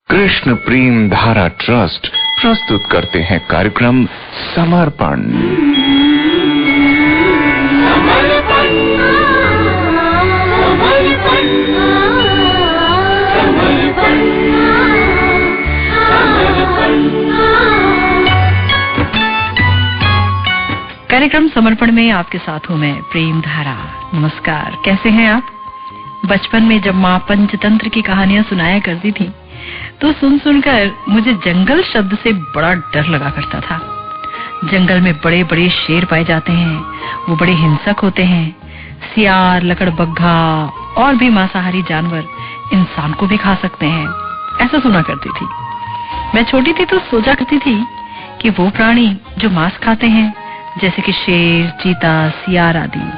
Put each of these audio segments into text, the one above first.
कृष्ण प्रेम धारा ट्रस्ट प्रस्तुत करते हैं कार्यक्रम समर्पण। कार्यक्रम समर्पण में आपके साथ हूँ मैं प्रेम धारा। नमस्कार, कैसे हैं आप? बचपन में जब माँ पंचतंत्र की कहानियां सुनाया करती थी तो सुन सुनकर मुझे जंगल शब्द से बड़ा डर लगा करता था। जंगल में बड़े बड़े शेर पाए जाते हैं, वो बड़े हिंसक होते हैं। सियार, लकड़बग्घा और भी मांसाहारी जानवर इंसान को भी खा सकते हैं, ऐसा सुना करती थी। मैं छोटी थी तो सोचा करती थी कि वो प्राणी जो मांस खाते हैं जैसे कि शेर, चीता, सियार आदि,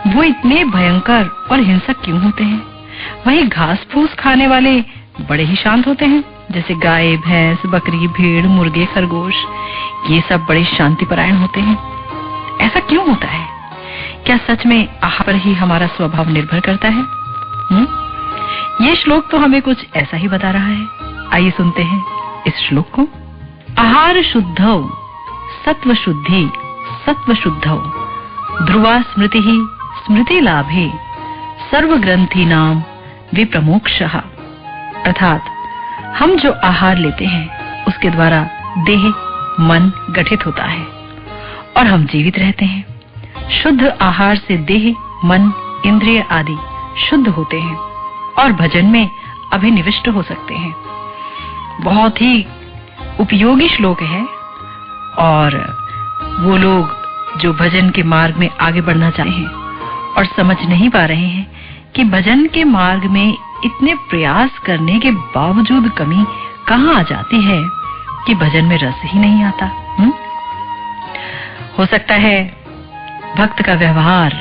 वो इतने भयंकर और हिंसक क्यों होते हैं? वहीं घास फूस खाने वाले बड़े ही शांत होते हैं, जैसे गाय, भैंस, बकरी, भेड़, मुर्गे, खरगोश, ये सब बड़े शांतिपरायण होते हैं। ऐसा क्यों होता है? क्या सच में आहार पर ही हमारा स्वभाव निर्भर करता है? ये श्लोक तो हमें कुछ ऐसा ही बता रहा है। आइए सुनते हैं इस श्लोक को। आहार शुद्धौ सत्व शुद्धि सत्व शुद्धौ ध्रुवा स्मृति ही स्मृति लाभे सर्व ग्रंथि नाम विप्रमोक्षः। अर्थात हम जो आहार लेते हैं उसके द्वारा देह मन गठित होता है और हम जीवित रहते हैं। शुद्ध आहार से देह मन इंद्रिय आदि शुद्ध होते हैं और भजन में अभिनिविष्ट हो सकते हैं। बहुत ही उपयोगी श्लोक है और वो लोग जो भजन के मार्ग में आगे बढ़ना चाहते हैं और समझ नहीं पा रहे हैं कि भजन के मार्ग में इतने प्रयास करने के बावजूद कमी कहाँ आ जाती है कि भजन में रस ही नहीं आता। हो सकता है भक्त का व्यवहार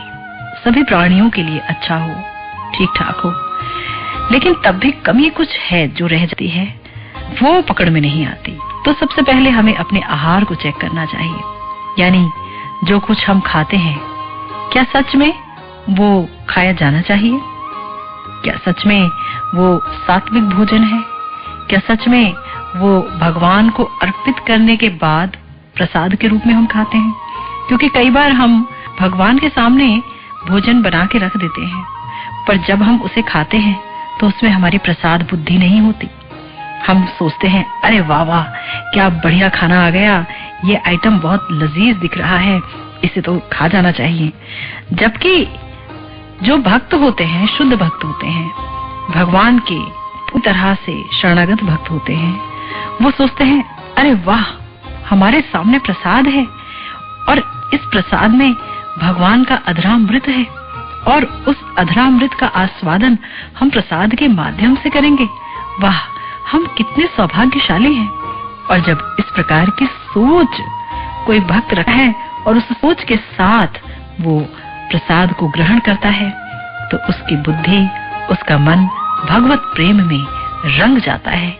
सभी प्राणियों के लिए अच्छा हो, ठीक ठाक हो, लेकिन तब भी कमी कुछ है जो रह जाती है, वो पकड़ में नहीं आती। तो सबसे पहले हमें अपने आहार को चेक करना चाहिए, यानी जो कुछ हम खाते हैं क्या सच में वो खाया जाना चाहिए? क्या सच में वो सात्विक भोजन है? क्या सच में वो भगवान को अर्पित करने के बाद प्रसाद के रूप में हम खाते हैं? क्योंकि कई बार हम भगवान के सामने भोजन बना के रख देते हैं, पर जब हम उसे खाते हैं तो उसमें हमारी प्रसाद बुद्धि नहीं होती। हम सोचते हैं अरे वाह वाह, क्या बढ़िया खाना आ गया, ये आइटम बहुत लजीज दिख रहा है, इसे तो खा जाना चाहिए। जबकि जो भक्त होते हैं, शुद्ध भक्त होते हैं, भगवान के पूरी तरह से शरणागत भक्त होते हैं, वो सोचते हैं अरे वाह, हमारे सामने प्रसाद है और इस प्रसाद में भगवान का अधरामृत है और उस अधरामृत का आस्वादन हम प्रसाद के माध्यम से करेंगे। वाह, हम कितने सौभाग्यशाली हैं। और जब इस प्रकार की सोच कोई भक्त रखता है और उस सोच के साथ वो प्रसाद को ग्रहण करता है तो उसकी बुद्धि, उसका मन भगवत प्रेम में रंग जाता है।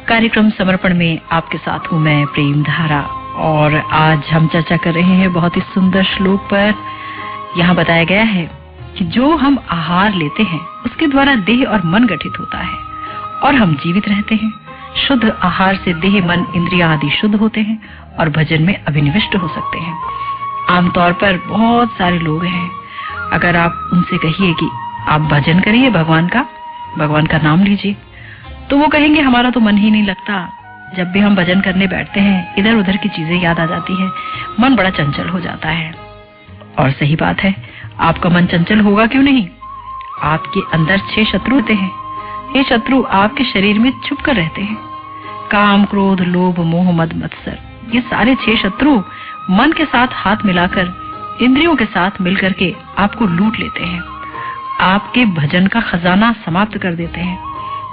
कार्यक्रम समर्पण में आपके साथ हूँ मैं प्रेम धारा और आज हम चर्चा कर रहे हैं बहुत ही सुंदर श्लोक पर। यहाँ बताया गया है कि जो हम आहार लेते हैं उसके द्वारा देह और मन गठित होता है और हम जीवित रहते हैं। शुद्ध आहार से देह, मन, इंद्रियां आदि शुद्ध होते हैं और भजन में अभिनिविष्ट हो सकते हैं। आमतौर पर बहुत सारे लोग हैं, अगर आप उनसे कहिए कि आप भजन करिए भगवान का नाम लीजिए, तो वो कहेंगे हमारा तो मन ही नहीं लगता। जब भी हम भजन करने बैठते हैं इधर उधर की चीजें याद आ जाती है, मन बड़ा चंचल हो जाता है। और सही बात है, आपका मन चंचल होगा क्यों नहीं? आपके अंदर 6 शत्रु होते हैं। ये शत्रु आपके शरीर में छुप कर रहते हैं। काम, क्रोध, लोभ, मोह, मद, मत्सर, ये सारे 6 शत्रु मन के साथ हाथ मिलाकर, इंद्रियों के साथ मिलकर के आपको लूट लेते हैं। आपके भजन का खजाना समाप्त कर देते हैं।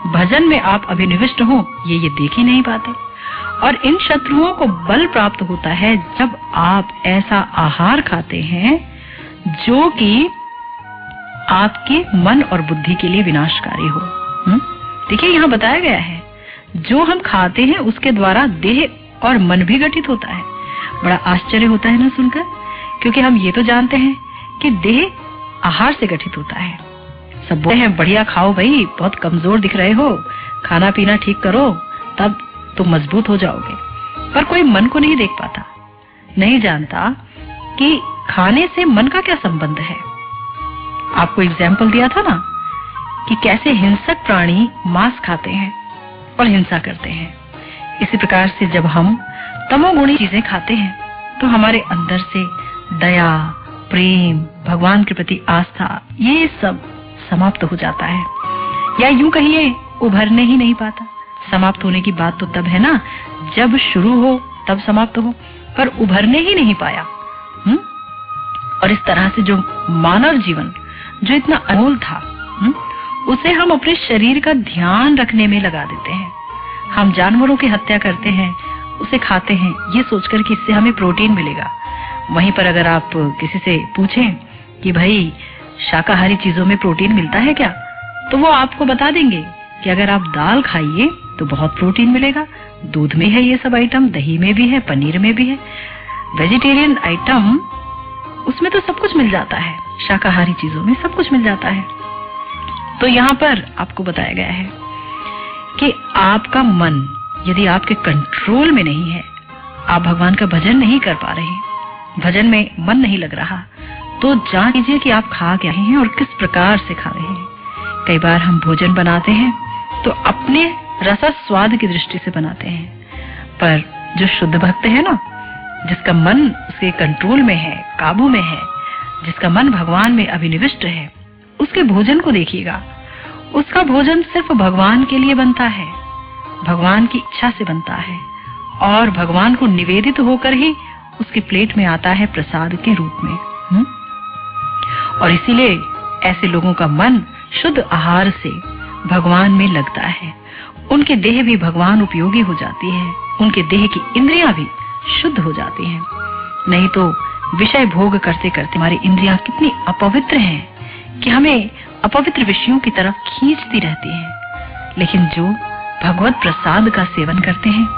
भजन में आप अभिनिविष्ट हो ये देख ही नहीं पाते। और इन शत्रुओं को बल प्राप्त होता है जब आप ऐसा आहार खाते हैं जो कि आपके मन और बुद्धि के लिए विनाशकारी हो। देखिए यहाँ बताया गया है, जो हम खाते हैं उसके द्वारा देह और मन भी गठित होता है। बड़ा आश्चर्य होता है ना सुनकर, क्योंकि हम ये तो जानते हैं कि देह आहार से गठित होता है। सब बोलते हैं बढ़िया खाओ भाई, बहुत कमजोर दिख रहे हो, खाना पीना ठीक करो तब तुम मजबूत हो जाओगे। पर कोई मन को नहीं देख पाता, नहीं जानता कि खाने से मन का क्या संबंध है। आपको एग्जाम्पल दिया था ना कि कैसे हिंसक प्राणी मांस खाते हैं और हिंसा करते हैं। इसी प्रकार से जब हम तमोगुणी चीजें खाते हैं तो हमारे अंदर से दया, प्रेम, भगवान के प्रति आस्था, ये सब समाप्त हो जाता है, या यूं कहिए उभरने ही नहीं पाता। समाप्त होने की बात तो तब है ना जब शुरू हो तब समाप्त हो, पर उभरने ही नहीं पाया। और इस तरह से जो मानव जीवन जो इतना अनमोल था, उसे हम अपने शरीर का ध्यान रखने में लगा देते हैं। हम जानवरों की हत्या करते हैं, उसे खाते हैं ये सोचकर कि इससे हमें प्रोटीन मिलेगा। वहीं पर अगर आप किसी से पूछें कि भाई शाकाहारी चीजों में प्रोटीन मिलता है क्या, तो वो आपको बता देंगे कि अगर आप दाल खाइए तो बहुत प्रोटीन मिलेगा। दूध में है ये सब आइटम, दही में भी है, पनीर में भी है। वेजिटेरियन आइटम उसमें तो सब कुछ मिल जाता है, शाकाहारी चीजों में सब कुछ मिल जाता है। तो यहाँ पर आपको बताया गया है कि आपका मन यदि आपके कंट्रोल में नहीं है, आप भगवान का भजन नहीं कर पा रहे, भजन में मन नहीं लग रहा, तो जांच कीजिए कि आप खा क्या रहे हैं और किस प्रकार से खा रहे हैं। कई बार हम भोजन बनाते हैं तो अपने रस स्वाद की दृष्टि से बनाते हैं, पर जो शुद्ध भक्त है ना, जिसका मन उसके कंट्रोल में है, काबू में है, जिसका मन भगवान में अभिनिविष्ट है, उसके भोजन को देखिएगा। उसका भोजन सिर्फ भगवान के लिए बनता है, भगवान की इच्छा से बनता है और भगवान को निवेदित होकर ही उसकी प्लेट में आता है प्रसाद के रूप में। और इसीलिए ऐसे लोगों का मन शुद्ध आहार से भगवान में लगता है। उनके देह भी भगवान उपयोगी हो जाती है, उनके देह की इंद्रियां भी शुद्ध हो जाती हैं। नहीं तो विषय भोग करते करते हमारी इंद्रियां कितनी अपवित्र हैं कि हमें अपवित्र विषयों की तरफ खींचती रहती हैं। लेकिन जो भगवत प्रसाद का सेवन करते हैं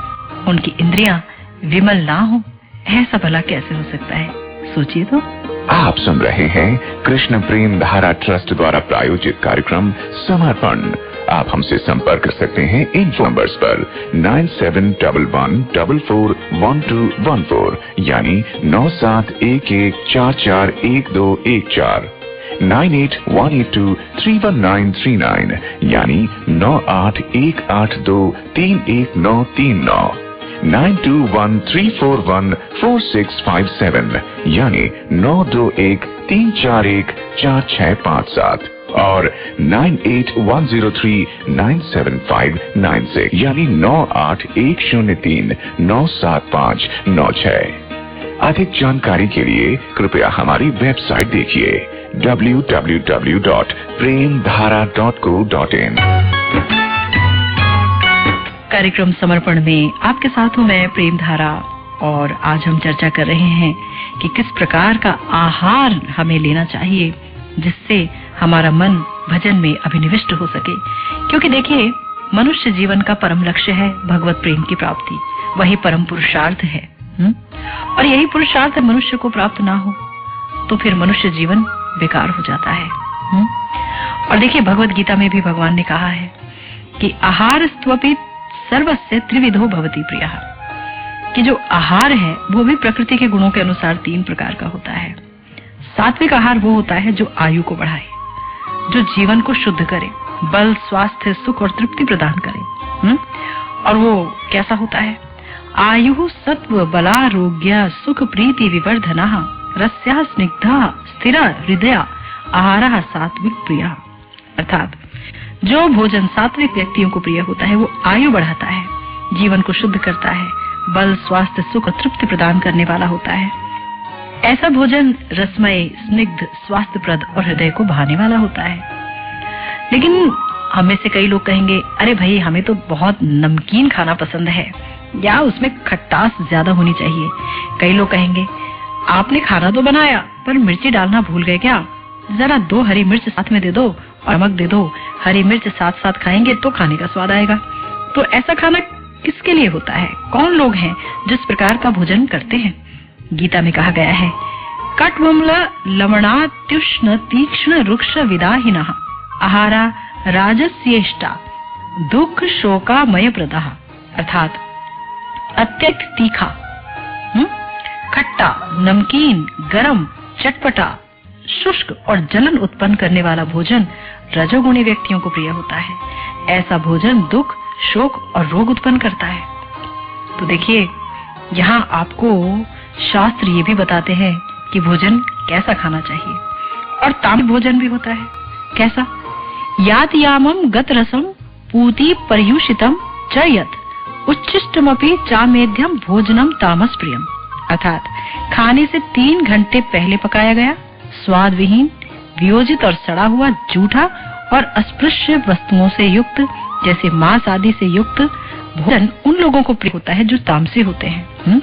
उनकी इंद्रियां विमल ना हो, ऐसा भला कैसे हो सकता है? सोचिए तो। आप सुन रहे हैं कृष्ण प्रेम धारा ट्रस्ट द्वारा प्रायोजित कार्यक्रम समर्पण। आप हमसे संपर्क कर सकते हैं इन फोन नंबर्स पर 9711441214 यानी 9711441214, 9818231939 यानी 9818231939, 9213414657 यानी 9213414657 और 9810397596 यानी 9810397596। अधिक जानकारी के लिए कृपया हमारी वेबसाइट देखिए www.premdhara.co.in। कार्यक्रम समर्पण में आपके साथ हूँ मैं प्रेम धारा, और आज हम चर्चा कर रहे हैं कि किस प्रकार का आहार हमें लेना चाहिए जिससे हमारा मन भजन में अभिनिविष्ट हो सके। क्योंकि देखिए, मनुष्य जीवन का परम लक्ष्य है भगवत प्रेम की प्राप्ति, वही परम पुरुषार्थ है। और यही पुरुषार्थ मनुष्य को प्राप्त ना हो तो फिर मनुष्य जीवन बेकार हो जाता है। और देखिए भगवत गीता में भी भगवान ने कहा है कि आहार स्वपि सर्वस्य त्रिविधो भवति प्रियः, कि जो आहार है वो भी प्रकृति के गुणों के अनुसार 3 प्रकार का होता है। सात्विक आहार वो होता है जो आयु को बढ़ाए, जो जीवन को शुद्ध करे, बल, स्वास्थ्य, सुख और तृप्ति प्रदान करे। और वो कैसा होता है? आयु सत्व बलारोग्य सुख प्रीति विवर्धनः रस्या स्निग्धा स्थिरा हृदय आहारः सात्विक प्रिय। अर्थात जो भोजन सात्विक व्यक्तियों को प्रिय होता है वो आयु बढ़ाता है, जीवन को शुद्ध करता है, बल, स्वास्थ्य, सुख और तृप्ति प्रदान करने वाला होता है। ऐसा भोजन रसमय, स्निग्ध, स्वास्थ्यप्रद और हृदय को भाने वाला होता है। लेकिन हमें से कई लोग कहेंगे, अरे भाई हमें तो बहुत नमकीन खाना पसंद है या उसमें खट्टास ज्यादा होनी चाहिए। कई लोग कहेंगे, आपने खाना तो बनाया पर मिर्ची डालना भूल गए क्या? जरा 2 हरी मिर्च साथ में दे दो और नमक दे दो, हरी मिर्च साथ साथ खाएंगे तो खाने का स्वाद आएगा। तो ऐसा खाना किसके लिए होता है? कौन लोग हैं जिस प्रकार का भोजन करते हैं? गीता में कहा गया है, कट्वम्ल लवणात्युष्ण तीक्ष्ण रुक्ष विदाहिनः आहारा राजस्येष्टा दुख शोकामय प्रदः। अर्थात अत्यधिक तीखा, खट्टा, नमकीन, गरम, चटपटा, शुष्क और जलन उत्पन्न करने वाला भोजन रजोगुणी व्यक्तियों को प्रिय होता है। ऐसा भोजन दुख, शोक और रोग उत्पन्न करता है। तो देखिए यहाँ आपको शास्त्र ये भी बताते हैं कि भोजन कैसा खाना चाहिए। और तामसिक भोजन भी होता है। कैसा? यात यामम गत रसम पूति पर्युषितम च यत् उच्छिष्टमपि चामेध्यम भोजनम तामस प्रियम। अर्थात खाने से 3 घंटे पहले पकाया गया, स्वाद विहीन, वियोजित और सड़ा हुआ, जूठा और अस्पृश्य वस्तुओं से युक्त, जैसे मांस आदि से युक्त भोजन उन लोगों को प्रिय होता है जो तामसी होते हैं।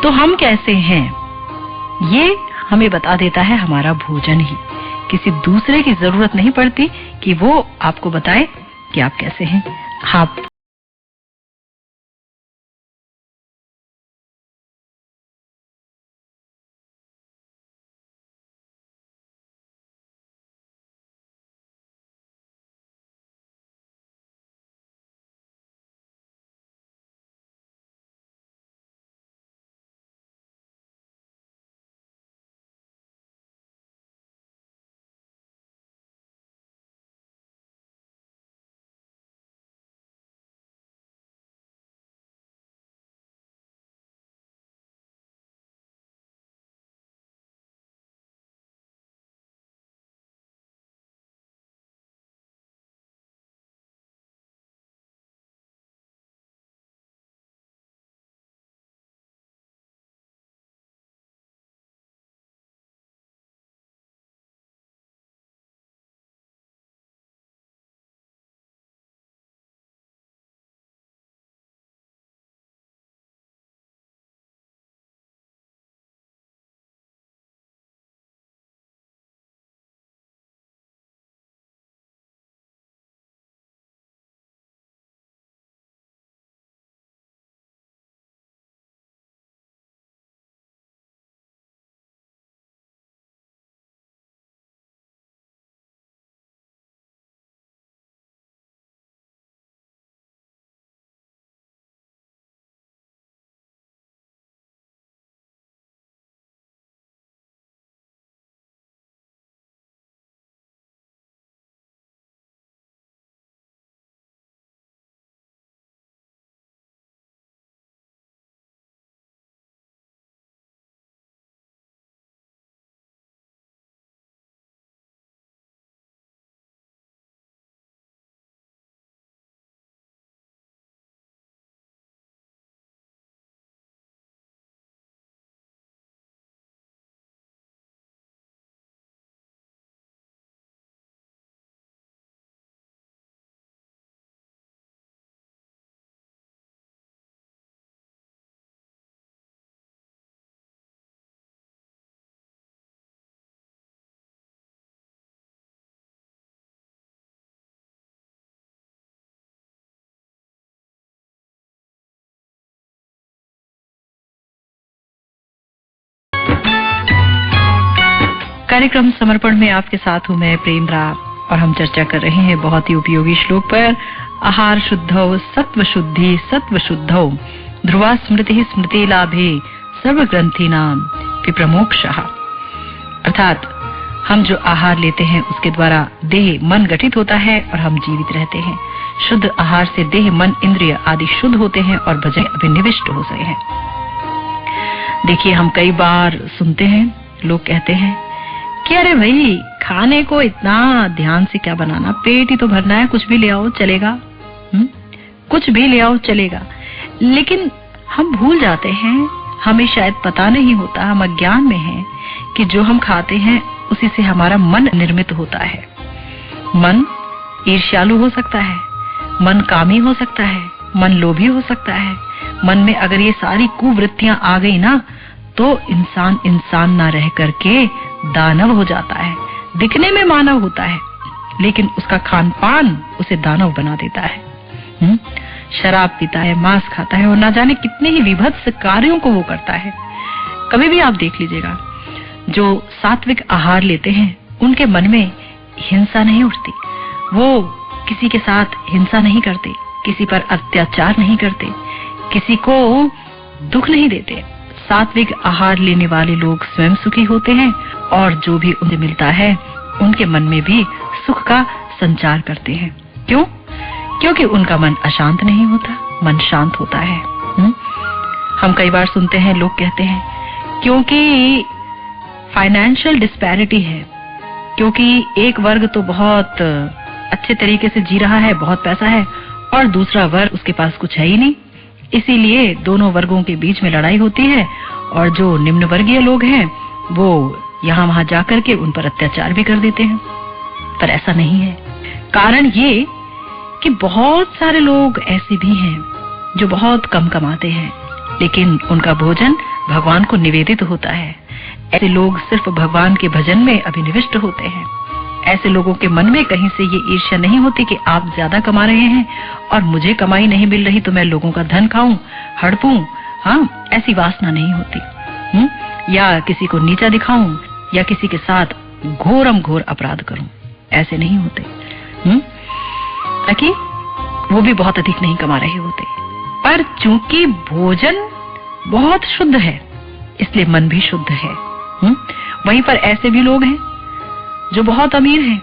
तो हम कैसे हैं ये हमें बता देता है हमारा भोजन ही। किसी दूसरे की जरूरत नहीं पड़ती कि वो आपको बताए कि आप कैसे हैं। आप कार्यक्रम समर्पण में आपके साथ हूँ मैं प्रेम धारा और हम चर्चा कर रहे हैं बहुत ही उपयोगी श्लोक पर। आहार शुद्धौ सत्व शुद्धि सत्व शुद्धौ ध्रुवा स्मृति स्मृति लाभे सर्व ग्रंथीनाम विप्रमोक्षः। अर्थात हम जो आहार लेते हैं उसके द्वारा देह मन गठित होता है और हम जीवित रहते हैं। शुद्ध आहार से देह मन इंद्रिय आदि शुद्ध होते हैं और भजन अभिनिविष्ट हो गए हैं। देखिए, हम कई बार सुनते हैं लोग कहते हैं कि अरे भाई खाने को इतना ध्यान से क्या बनाना, पेट ही तो भरना है, कुछ भी ले आओ चलेगा, कुछ भी ले आओ चलेगा। लेकिन हम भूल जाते हैं, हमें शायद पता नहीं होता, हम अज्ञान में हैं कि जो हम खाते हैं उसी से हमारा मन निर्मित होता है। मन ईर्ष्यालु हो सकता है, मन कामी हो सकता है, मन लोभी हो सकता है। मन में अगर ये सारी कुवृत्तियां आ गई ना तो इंसान ना रह करके दानव हो जाता है। दिखने में मानव होता है लेकिन उसका खान पान उसे दानव बना देता है। शराब पीता है, मांस खाता है और ना जाने कितने ही विभत्स कार्यों को वो करता है। कभी भी आप देख लीजिएगा, जो सात्विक आहार लेते हैं उनके मन में हिंसा नहीं उठती, वो किसी के साथ हिंसा नहीं करते, किसी पर अत्याचार नहीं करते, किसी को दुख नहीं देते। सात्विक आहार लेने वाले लोग स्वयं सुखी होते हैं और जो भी उन्हें मिलता है उनके मन में भी सुख का संचार करते हैं। क्यों? क्योंकि उनका मन अशांत नहीं होता, मन शांत होता है। हम कई बार सुनते हैं लोग कहते हैं क्योंकि फाइनेंशियल डिस्पैरिटी है, क्योंकि एक वर्ग तो बहुत अच्छे तरीके से जी रहा है, बहुत पैसा है, और दूसरा वर्ग उसके पास कुछ है ही नहीं, इसीलिए दोनों वर्गों के बीच में लड़ाई होती है और जो निम्न वर्गीय लोग हैं वो यहाँ वहां जाकर के उन पर अत्याचार भी कर देते हैं। पर ऐसा नहीं है। कारण ये कि बहुत सारे लोग ऐसे भी हैं जो बहुत कम कमाते हैं लेकिन उनका भोजन भगवान को निवेदित होता है। ऐसे लोग सिर्फ भगवान के भजन में अभिनिविष्ट होते हैं। ऐसे लोगों के मन में कहीं से ये ईर्ष्या नहीं होती कि आप ज्यादा कमा रहे हैं और मुझे कमाई नहीं मिल रही तो मैं लोगों का धन खाऊं, हड़पूं। हाँ, ऐसी वासना नहीं होती। या किसी को नीचा दिखाऊं या किसी के साथ घोरम घोर अपराध करूं, ऐसे नहीं होते। ताकि वो भी बहुत अधिक नहीं कमा रहे होते। पर चूंकि भोजन बहुत शुद्ध है इसलिए मन भी शुद्ध है। वहीं पर ऐसे भी लोग हैं जो बहुत अमीर हैं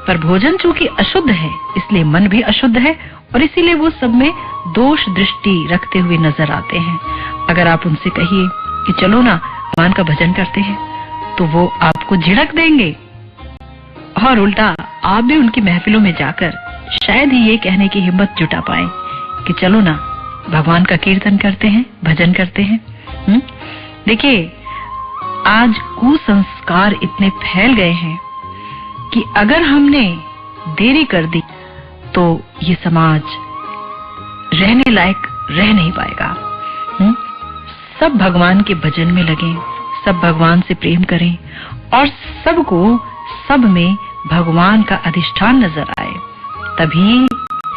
पर भोजन चूंकि अशुद्ध है इसलिए मन भी अशुद्ध है और इसीलिए वो सब में दोष दृष्टि रखते हुए नजर आते हैं। अगर आप उनसे कहिए कि चलो ना भगवान का भजन करते हैं तो वो आपको झिड़क देंगे और उल्टा आप भी उनकी महफिलों में जाकर शायद ही ये कहने की हिम्मत जुटा पाए कि चलो ना भगवान का कीर्तन करते हैं, भजन करते हैं। देखिए, आज कुसंस्कार इतने फैल गए हैं कि अगर हमने देरी कर दी तो ये समाज रहने लायक रह नहीं पाएगा। सब भगवान के भजन में लगें, सब भगवान से प्रेम करें और सबको सब में भगवान का अधिष्ठान नजर आए, तभी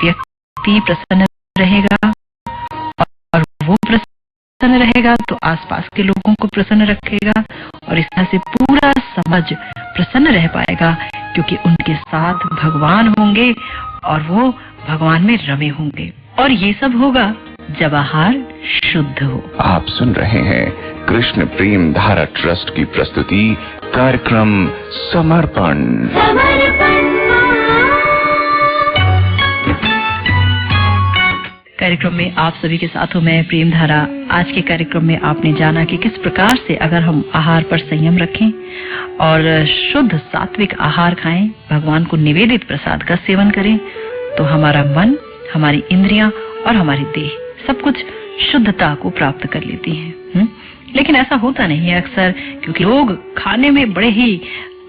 व्यक्ति प्रसन्न रहेगा और वो प्रसन्न रहेगा तो आसपास के लोगों को प्रसन्न रखेगा और इस तरह से पूरा समाज प्रसन्न रह पाएगा क्योंकि उनके साथ भगवान होंगे और वो भगवान में रमे होंगे। और ये सब होगा जब आहार शुद्ध हो। आप सुन रहे हैं कृष्ण प्रेम धारा ट्रस्ट की प्रस्तुति कार्यक्रम समर्पण। कार्यक्रम में आप सभी के साथ हूँ मैं प्रेम धारा। आज के कार्यक्रम में आपने जाना कि किस प्रकार से अगर हम आहार पर संयम रखें और शुद्ध सात्विक आहार खाएं, भगवान को निवेदित प्रसाद का सेवन करें तो हमारा मन, हमारी इंद्रियां और हमारी देह सब कुछ शुद्धता को प्राप्त कर लेती हैं। लेकिन ऐसा होता नहीं है अक्सर, क्योंकि लोग खाने में बड़े ही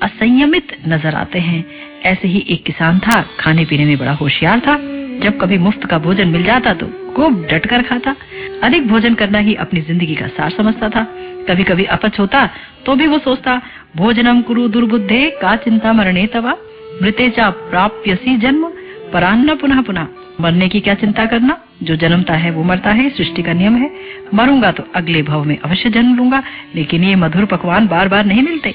असंयमित नजर आते हैं। ऐसे ही एक किसान था, खाने पीने में बड़ा होशियार था। जब कभी मुफ्त का भोजन मिल जाता तो खूब डटकर खाता। अधिक भोजन करना ही अपनी जिंदगी का सार समझता था। कभी कभी अपच होता तो भी वो सोचता, भोजनम कुरु दुर्बुद्धे का चिंता मरणे तवा मृते चा प्राप्यसी जन्म परान्न पुनः पुनः। मरने की क्या चिंता करना, जो जन्मता है वो मरता है, सृष्टि का नियम है। मरूंगा तो अगले भव में अवश्य जन्म लूंगा, लेकिन ये मधुर पकवान बार बार नहीं मिलते।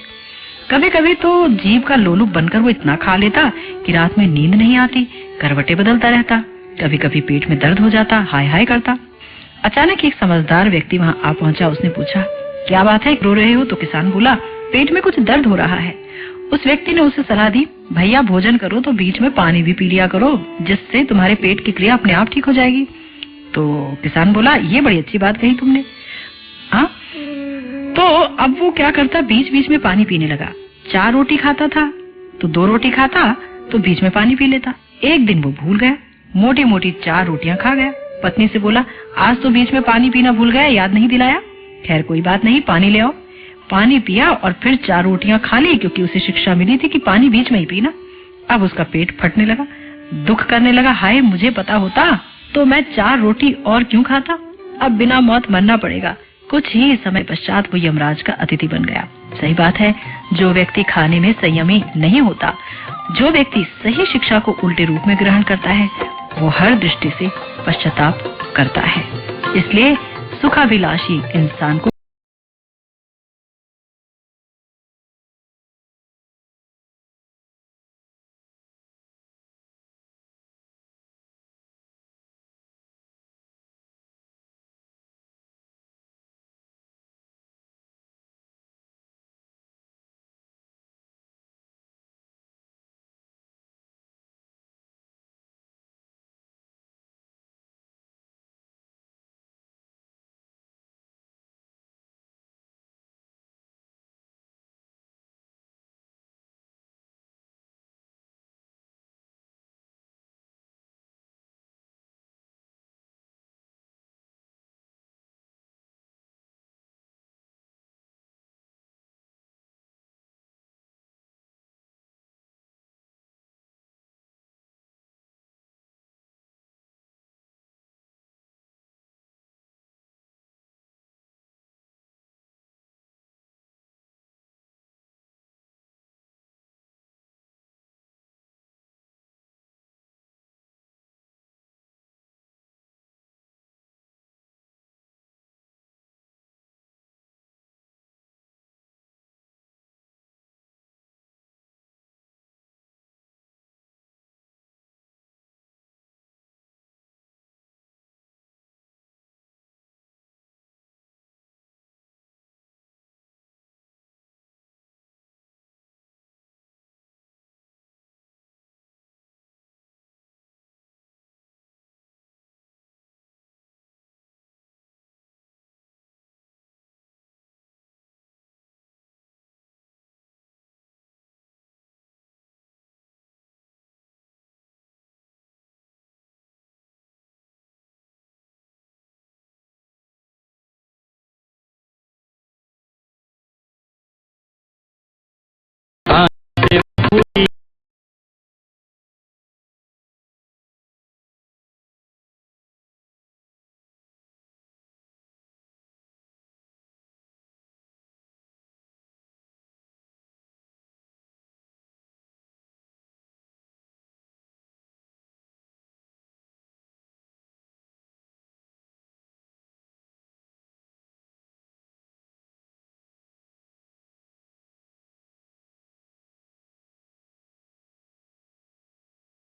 कभी कभी तो जीभ का लोलुप बनकर वो इतना खा लेता कि रात में नींद नहीं आती, करवटें बदलता रहता। कभी कभी पेट में दर्द हो जाता, हाय हाय करता। अचानक एक समझदार व्यक्ति वहाँ आ पहुंचा। उसने पूछा, क्या बात है, रो रहे हो? तो किसान बोला, पेट में कुछ दर्द हो रहा है। उस व्यक्ति ने उसे सलाह दी, भैया भोजन करो तो बीच में पानी भी पी लिया करो, जिससे तुम्हारे पेट की क्रिया अपने आप ठीक हो जाएगी। तो किसान बोला, ये बड़ी अच्छी बात कही तुमने। हाँ, तो अब वो क्या करता, बीच बीच में पानी पीने लगा। 4 रोटी खाता था तो 2 रोटी खाता तो बीच में पानी पी लेता। एक दिन वो भूल गया, मोटी मोटी 4 रोटियां खा गया। पत्नी से बोला, आज तो बीच में पानी पीना भूल गया, याद नहीं दिलाया। खैर कोई बात नहीं, पानी ले आओ। पानी पिया और फिर 4 रोटियां खा ली, क्योंकि उसे शिक्षा मिली थी कि पानी बीच में ही पीना। अब उसका पेट फटने लगा, दुख करने लगा, हाय मुझे पता होता तो मैं 4 रोटी और क्यों खाता, अब बिना मौत मरना पड़ेगा। कुछ ही समय पश्चात वो यमराज का अतिथि बन गया। सही बात है, जो व्यक्ति खाने में संयमी नहीं होता, जो व्यक्ति सही शिक्षा को उल्टे रूप में ग्रहण करता है, वो हर दृष्टि से पश्चाताप करता है। इसलिए सुखाभिलाषी इंसान को